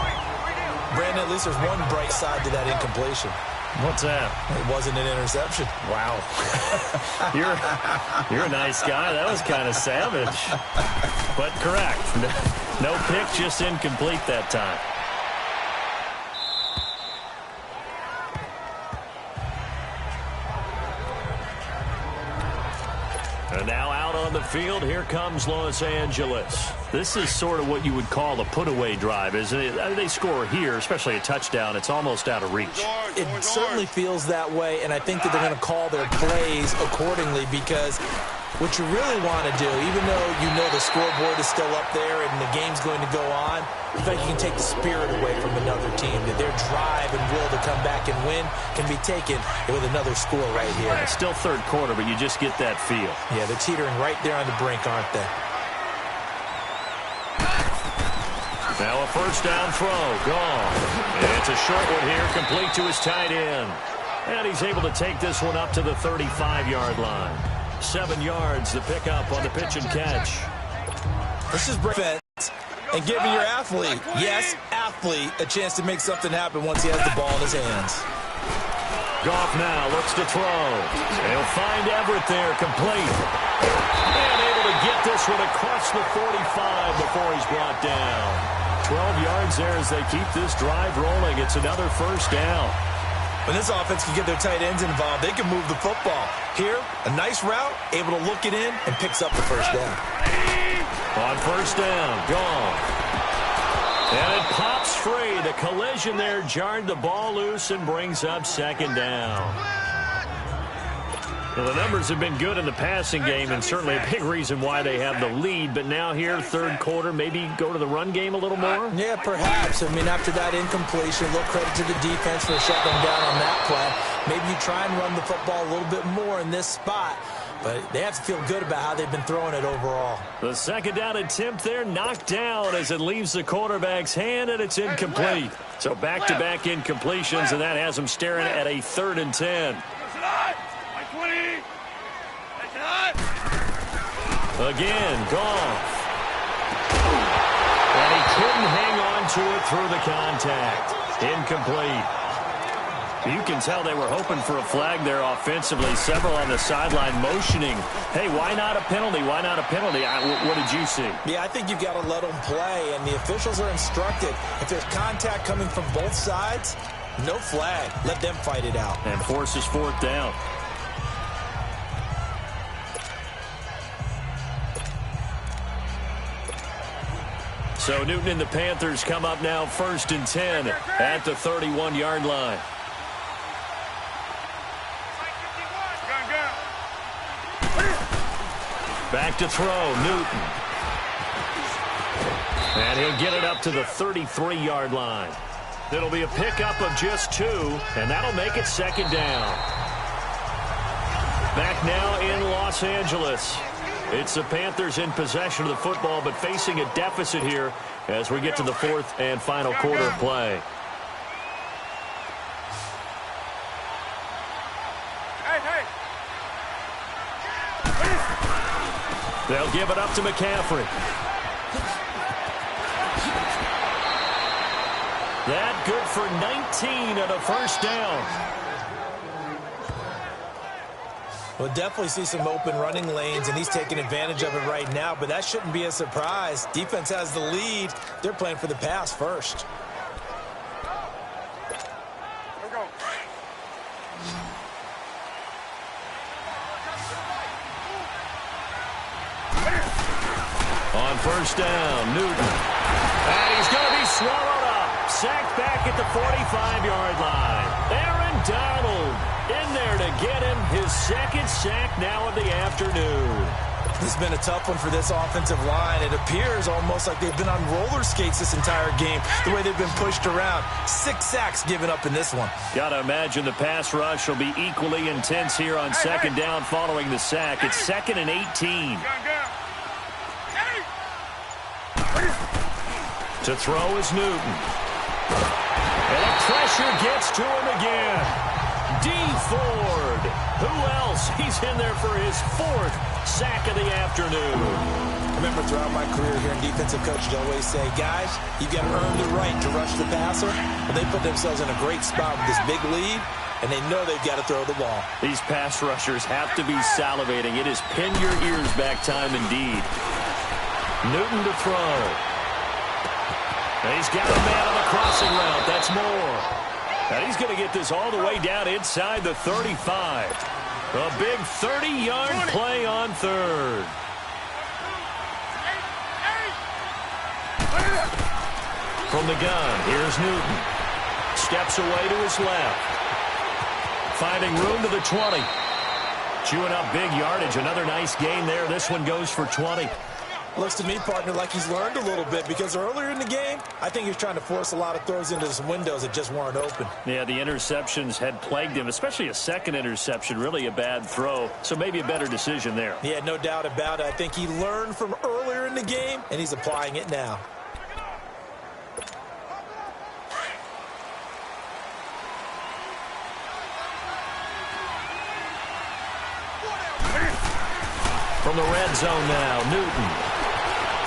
Brandon, at least there's one bright side to that incompletion. What's that? It wasn't an interception. Wow. You're a nice guy. That was kind of savage. But correct. No pick, just incomplete that time. And now out on the field, here comes Los Angeles. This is sort of what you would call a put-away drive, isn't it? They score here, especially a touchdown. It's almost out of reach. It certainly feels that way, and I think that they're going to call their plays accordingly because what you really want to do, even though you know the scoreboard is still up there and the game's going to go on, in fact, you can take the spirit away from another team, that their drive and will to come back and win can be taken with another score right here. It's still third quarter, but you just get that feel. Yeah, they're teetering right there on the brink, aren't they? Now a first down throw, gone. And it's a short one here, complete to his tight end. And he's able to take this one up to the 35-yard line. 7 yards, the pickup on the pitch and catch. This is defense and giving your athlete, yes, athlete, a chance to make something happen once he has the ball in his hands. Goff now looks to throw. He'll find Everett there, complete. And able to get this one across the 45 before he's brought down. 12 yards there as they keep this drive rolling. It's another first down. When this offense can get their tight ends involved, they can move the football. Here, a nice route, able to look it in, and picks up the first down. On first down, gone. And it pops free. The collision there jarred the ball loose and brings up second down. Well, the numbers have been good in the passing game and certainly a big reason why they have the lead. But now here, third quarter, maybe go to the run game a little more? Yeah, perhaps. I mean, after that incompletion, a little credit to the defense for shutting them down on that play. Maybe you try and run the football a little bit more in this spot. But they have to feel good about how they've been throwing it overall. The second down attempt there knocked down as it leaves the quarterback's hand, and it's incomplete. So back-to-back incompletions, and that has them staring at a 3rd and 10. Again, Goff. And he couldn't hang on to it through the contact. Incomplete. You can tell they were hoping for a flag there offensively. Several on the sideline motioning. Hey, why not a penalty? Why not a penalty? What did you see? Yeah, I think you've got to let them play, and the officials are instructed. If there's contact coming from both sides, no flag. Let them fight it out. And forces 4th down. So Newton and the Panthers come up now 1st and 10 at the 31-yard line. Back to throw, Newton. And he'll get it up to the 33-yard line. It'll be a pickup of just 2, and that'll make it 2nd down. Back now in Los Angeles. It's the Panthers in possession of the football, but facing a deficit here as we get to the 4th and final quarter of play. They'll give it up to McCaffrey. That good for 19 and a 1st down. We'll definitely see some open running lanes, and he's taking advantage of it right now, but that shouldn't be a surprise. Defense has the lead. They're playing for the pass first. On 1st down, Newton. And he's going to be swallowed up. Sacked back at the 45-yard line. Aaron Donald in there to get him his 2nd sack now of the afternoon. This has been a tough one for this offensive line. It appears almost like they've been on roller skates this entire game, the way they've been pushed around. 6 sacks given up in this one. Got to imagine the pass rush will be equally intense here on 2nd down following the sack. It's 2nd and 18. To throw is Newton. And the pressure gets to him again. D. Ford. Who else? He's in there for his 4th sack of the afternoon. I remember throughout my career here in defensive coaches always say, guys, you've got to earn the right to rush the passer. But they put themselves in a great spot with this big lead, and they know they've got to throw the ball. These pass rushers have to be salivating. It is pin your ears back time indeed. Newton to throw. And he's got a man on the crossing route. That's more. And he's going to get this all the way down inside the 35. A big 30-yard play on 3rd. From the gun, here's Newton. Steps away to his left. Finding room to the 20. Chewing up big yardage. Another nice gain there. This one goes for 20. Looks to me, partner, like he's learned a little bit, because earlier in the game, I think he was trying to force a lot of throws into some windows that just weren't open. Yeah, the interceptions had plagued him, especially a 2nd interception, really a bad throw. So maybe a better decision there. Yeah, no doubt about it. I think he learned from earlier in the game, and he's applying it now. From the red zone now, Newton.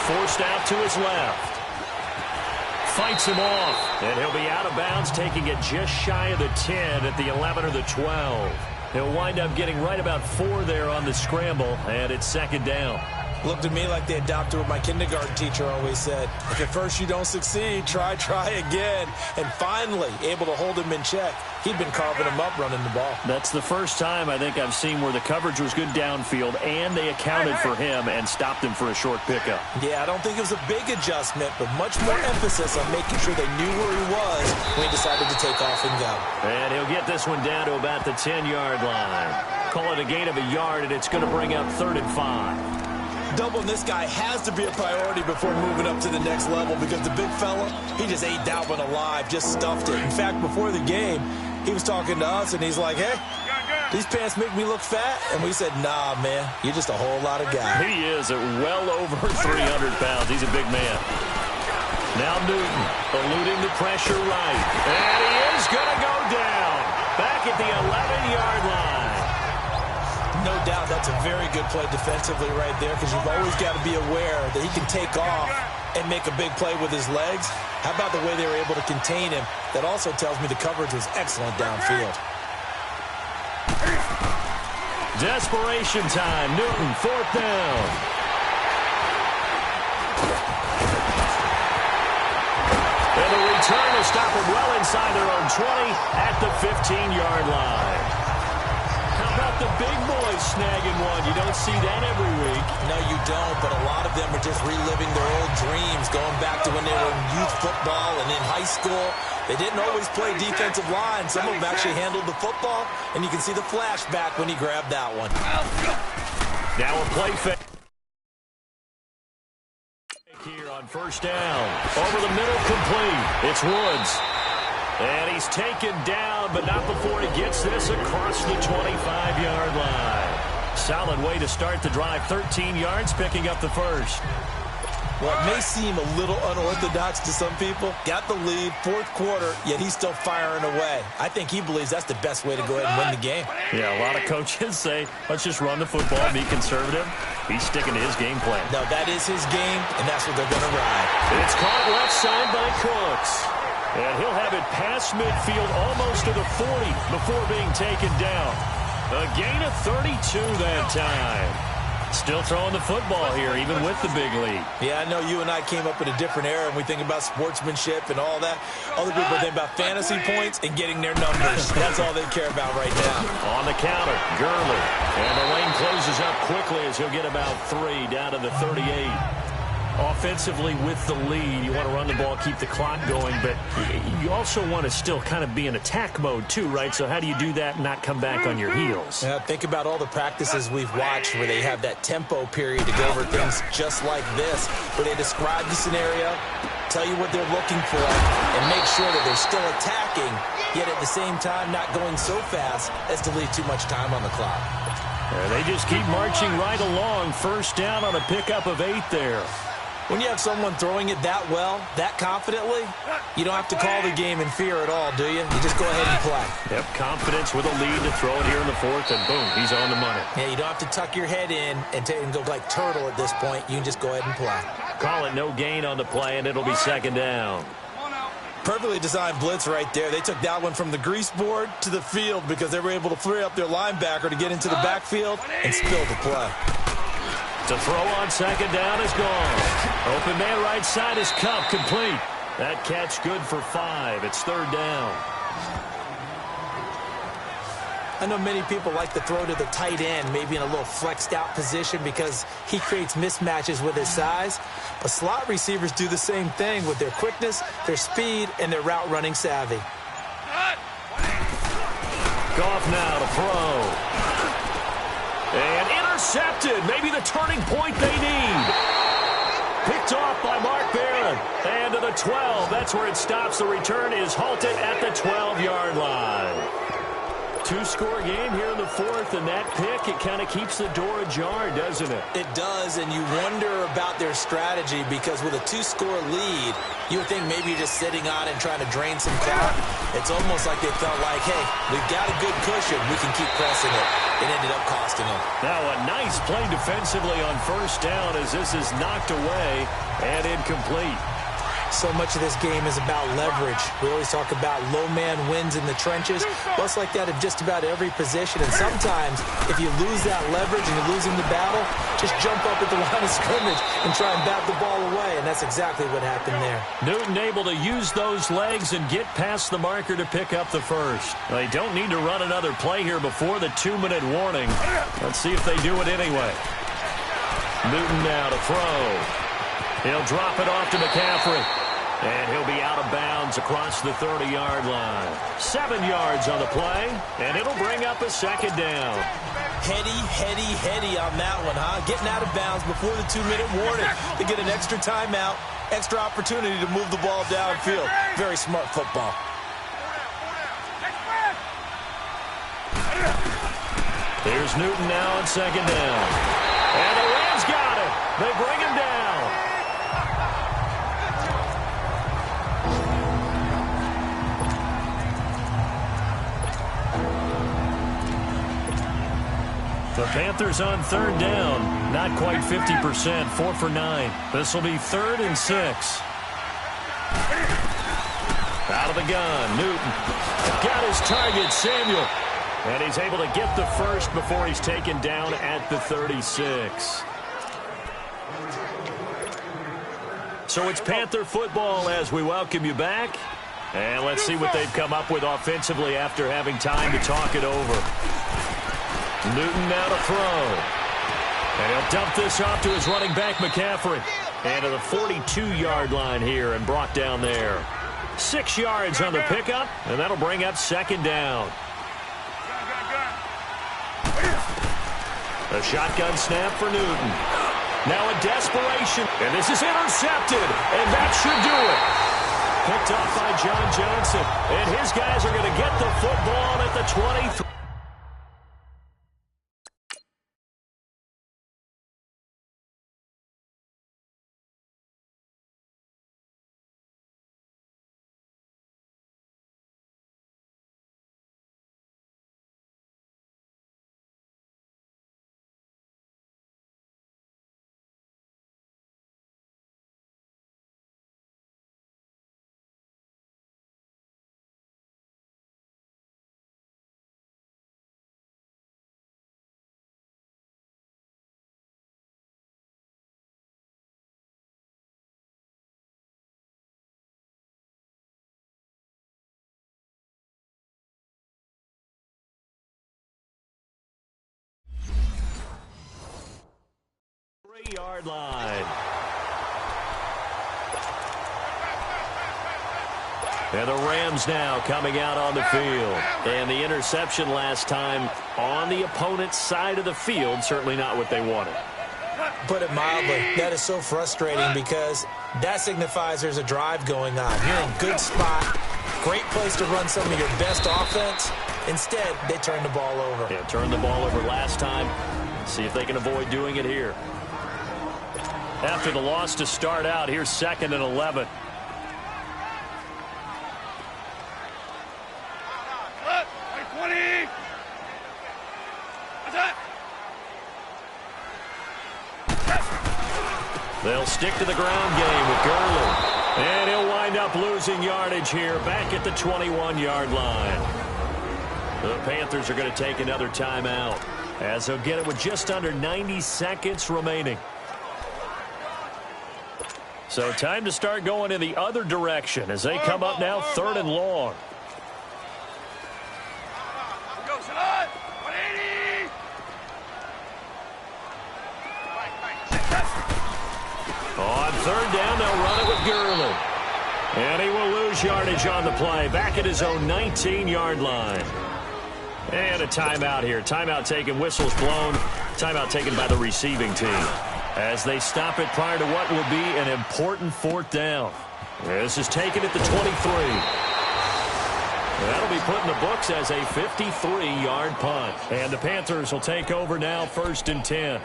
Forced out to his left. Fights him off, and he'll be out of bounds, taking it just shy of the 10 at the 11 or the 12. He'll wind up getting right about 4 there on the scramble, and it's 2nd down. Looked to me like they adopted what my kindergarten teacher always said. If at first you don't succeed, try again. And finally, able to hold him in check. He'd been carving him up running the ball. That's the first time I think I've seen where the coverage was good downfield, and they accounted for him and stopped him for a short pickup. Yeah, I don't think it was a big adjustment, but much more emphasis on making sure they knew where he was when he decided to take off and go. And he'll get this one down to about the 10-yard line. Call it a gain of a yard, and it's going to bring up 3rd and 5. Doubling this guy has to be a priority before moving up to the next level, because the big fella, he just ate that one alive, just stuffed it. In fact, before the game, he was talking to us, and he's like, hey, these pants make me look fat. And we said, nah, man, you're just a whole lot of guy. He is at well over 300 pounds. He's a big man. Now Newton eluding the pressure right. And he is going to go down back at the 11-yard line. No doubt that's a very good play defensively right there, because you've always got to be aware that he can take off and make a big play with his legs. How about the way they were able to contain him? That also tells me the coverage was excellent downfield. Desperation time. Newton, 4th down. And the return will stop him well inside their own 20 at the 15-yard line. How about the big boys snagging one. You don't see that every week. No, you don't, but a lot of them are just reliving their old dreams, going back to when they were in youth football and in high school. They didn't always play defensive line. Some of them actually handled the football, and you can see the flashback when he grabbed that one. Now a play fake here on first down. Over the middle, complete. It's Woods. And he's taken down, but not before he gets this across the 25-yard line. Solid way to start the drive. 13 yards, picking up the first. Well, it may seem a little unorthodox to some people. Got the lead, fourth quarter, yet he's still firing away. I think he believes that's the best way to go ahead and win the game. Yeah, a lot of coaches say, let's just run the football, be conservative. He's sticking to his game plan. No, that is his game, and that's what they're going to ride. It's caught left side by Cooks. And he'll have it past midfield almost to the 40 before being taken down. A gain of 32 that time. Still throwing the football here, even with the big lead. Yeah, I know you and I came up in a different era, and we think about sportsmanship and all that. Other people think about fantasy points and getting their numbers. That's all they care about right now. On the counter, Gurley. And the lane closes up quickly as he'll get about 3 down to the 38. Offensively with the lead, you want to run the ball, keep the clock going, but you also want to still kind of be in attack mode too, right? So how do you do that and not come back on your heels? Yeah, think about all the practices we've watched where they have that tempo period to go over things just like this, where they describe the scenario, tell you what they're looking for, and make sure that they're still attacking, yet at the same time not going so fast as to leave too much time on the clock. They just keep marching right along. First down on a pickup of 8 there. When you have someone throwing it that well, that confidently, you don't have to call the game in fear at all, do you? You just go ahead and play. Yep, confidence with a lead to throw it here in the fourth, and boom, he's on the money. Yeah, you don't have to tuck your head in and go like turtle at this point. You can just go ahead and play. Call it no gain on the play, and it'll be second down. Perfectly designed blitz right there. They took that one from the grease board to the field because they were able to free up their linebacker to get into the backfield and spill the play. To throw on second down is gone. Open man right side is Cup, complete. That catch good for 5. It's third down. I know many people like to throw to the tight end, maybe in a little flexed out position because he creates mismatches with his size. But slot receivers do the same thing with their quickness, their speed, and their route running savvy. Goff now to throw. And intercepted. Maybe the turning point they need. Picked off by Mark Barron. And to the 12. That's where it stops. The return is halted at the 12-yard line. 2-score game here in the fourth, and that pick, it kind of keeps the door ajar, doesn't it? It does, and you wonder about their strategy because with a 2-score lead, you would think maybe you're just sitting on it and trying to drain some clock. It's almost like they felt like, hey, we've got a good cushion. We can keep pressing it. It ended up costing them. Now a nice play defensively on first down as this is knocked away and incomplete. So much of this game is about leverage. We always talk about low man wins in the trenches. Well, it's like that in just about every position. And sometimes, if you lose that leverage and you're losing the battle, just jump up at the line of scrimmage and try and bat the ball away. And that's exactly what happened there. Newton able to use those legs and get past the marker to pick up the first. They don't need to run another play here before the 2-minute warning. Let's see if they do it anyway. Newton now to throw. He'll drop it off to McCaffrey. And he'll be out of bounds across the 30-yard line. 7 yards on the play, and it'll bring up a second down. Heady on that one, huh? Getting out of bounds before the 2-minute warning to get an extra timeout, extra opportunity to move the ball downfield. Very smart football. There's Newton now on second down. And the Rams got it. They bring him down. The Panthers on third down. Not quite 50%. 4 for 9. This will be 3rd and 6. Out of the gun. Newton got his target, Samuel. And he's able to get the first before he's taken down at the 36. So it's Panther football as we welcome you back. And let's see what they've come up with offensively after having time to talk it over. Newton now to throw. And he'll dump this off to his running back, McCaffrey. And to the 42-yard line here and brought down there. 6 yards on the pickup, and that'll bring up second down. A shotgun snap for Newton. Now a desperation, and this is intercepted, and that should do it. Picked off by John Johnson, and his guys are going to get the football at the 23. Yard line. And the Rams now coming out on the field. And the interception last time on the opponent's side of the field, certainly not what they wanted. Put it mildly, that is so frustrating because that signifies there's a drive going on. You're in a good spot, great place to run some of your best offense. Instead, they turn the ball over. Yeah, turned the ball over last time. See if they can avoid doing it here. After the loss to start out, here's 2nd and 11. They'll stick to the ground game with Gurley. And he'll wind up losing yardage here back at the 21-yard line. The Panthers are going to take another timeout as they'll get it with just under 90 seconds remaining. So time to start going in the other direction as they come up now 3rd and long. On 3rd down, they'll run it with Gurley. And he will lose yardage on the play back at his own 19-yard line. And a timeout here. Timeout taken, whistles blown. Timeout taken by the receiving team as they stop it prior to what will be an important 4th down. This is taken at the 23. That'll be put in the books as a 53-yard punt. And the Panthers will take over now 1st and 10.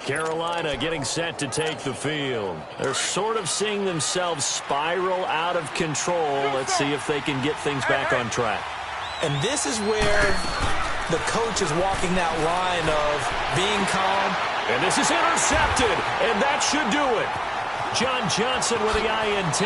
Carolina getting set to take the field. They're sort of seeing themselves spiral out of control. Let's see if they can get things back on track. And this is where the coach is walking that line of being calm. And this is intercepted, and that should do it. John Johnson with the INT.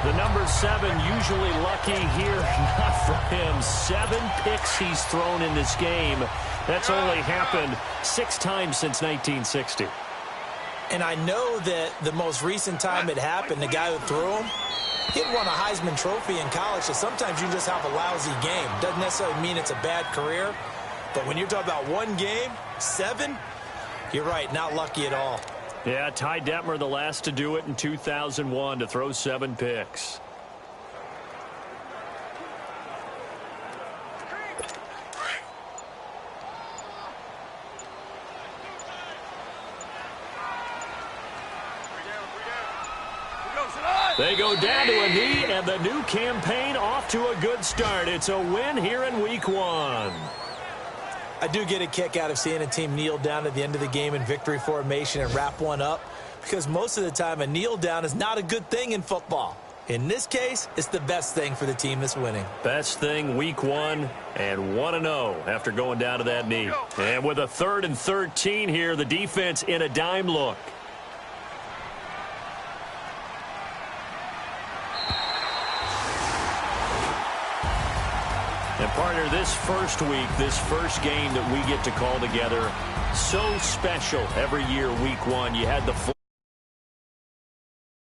The number 7 usually lucky here, not for him. 7 picks he's thrown in this game. That's only happened 6 times since 1960. And I know that the most recent time it happened, the guy who threw him, he had won a Heisman Trophy in college, so sometimes you just have a lousy game. Doesn't necessarily mean it's a bad career, but when you're talking about one game, 7, you're right, not lucky at all. Yeah, Ty Detmer, the last to do it in 2001, to throw 7 picks. They go down to a knee, and the new campaign off to a good start. It's a win here in Week 1. I do get a kick out of seeing a team kneel down at the end of the game in victory formation and wrap one up, because most of the time a kneel down is not a good thing in football. In this case, it's the best thing for the team that's winning. Best thing Week 1 and 1-0 after going down to that knee. And with a 3rd and 13 here, the defense in a dime look. And partner, this first week, this first game that we get to call together, so special every year, Week 1. You had the